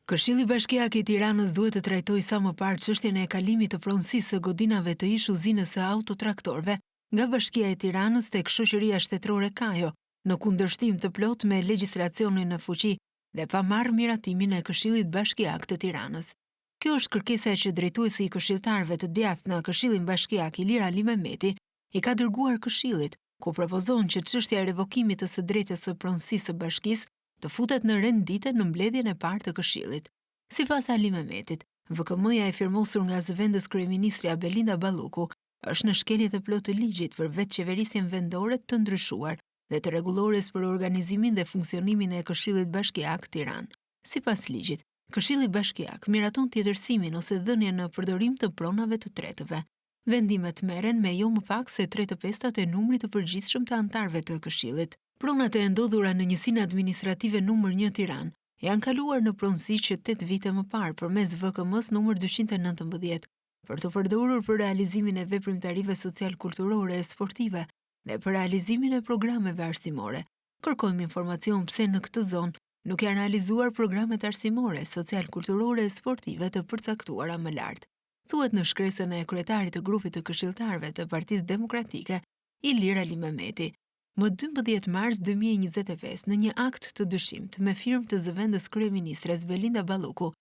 Këshilli Bashkiak i Tiranës duhet të trajtojë sa më parë çështjen e kalimit të pronësisë së godinave të ish uzinës së autotraktorëve nga Bashkia e Tiranës tek Shoqëria Shtetërore Kajo, në kundërshtim të plotë me legjislacionin në fuqi dhe pa marrë miratimin e Këshillit Bashkiak të Tiranës. Kjo është kërkesa që drejtuesi i këshilltarëve të djathtë në Këshillin Bashkiak Ilir Ali Mehmeti i ka dërguar Këshillit, ku propozon që çështja e revokimit të së drejtës së pronësisë së bashkisë të futet në rendite në mbledhjen e parë të Këshillit. Sipas Ali Mehmetit, VKM-ja e firmosur nga zëvendës kryeministri Belinda Balluku është në shkeljet e plotë të ligjit për vetë qeverisjen vendore të ndryshuar dhe të rregullores për organizimin dhe funksionimin e Këshillit Bashkiak Tiranë. Sipas ligjit, Këshilli Bashkiak miraton tjetërsimin ose dhënien në përdorim të pronave të tretëve. Vendimet merren me jo më pak se 3/5 e numrit të përgjithshëm të anëtarëve të Këshillit. Pronat e ndodhura në njësinë administrative numër 1 Tiranë janë kaluar në pronësi që 8 vite më parë përmes VKM-s numër 219 për të përdorur për realizimin e veprimtarive social-kulturore e sportive dhe për realizimin e programeve arsimore. Kërkojmë informacion pse në këtë zonë nuk janë realizuar programet arsimore, social-kulturore e sportive të përcaktuara më lart. Thuhet në shkresën e kryetarit të grupit të këshilltarëve të Partisë Demokratike, Ilir Ali Mehmeti. Më 12 mars 2025, në një akt të dyshimt me firmë të zëvendës kryeministres Belinda Balluku,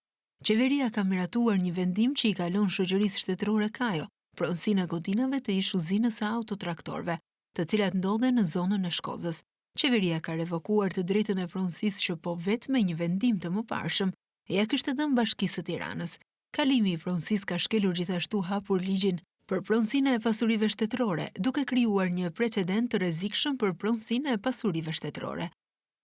qeveria ka miratuar një vendim që i kalon Shoqërisë Shtetërore Kajo pronësinë e godinave të ish uzinës së autotraktorëve, të cilat ndodhen në zonën e Shkozës. Qeveria ka revokuar të drejtën e pronësisë që po vetëm me një vendim të mëparshëm ja kishte dhënë Bashkisë së Tiranës. Kalimi i pronësisë ka shkelur gjithashtu hapur ligjin për pronësinë e pasurive shtetërore, duke krijuar një precedent të rrezikshëm për pronësinë e pasurive shtetërore.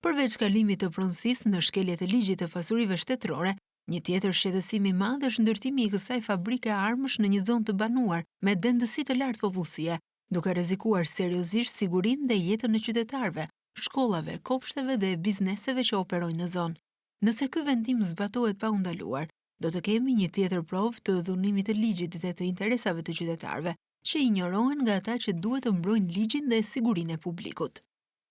Përveç kalimit të pronësisë në shkeljet e ligjit të pasurive shtetërore, një tjetër shqetësim i madh është ndërtimi i kësaj fabrike armësh në një zonë të banuar me dendësi të lartë popullsie, duke rrezikuar seriozisht sigurinë dhe jetën e qytetarëve, shkollave, kopshteve dhe bizneseve që operojnë në zonë. Nëse ky vendim zbatohet pa u ndaluar, do të kemi një tjetër provë të dhunimit të ligjit dhe të interesave të qytetarëve, që injorohen nga ata që duhet të mbrojnë ligjin dhe sigurinë e publikut.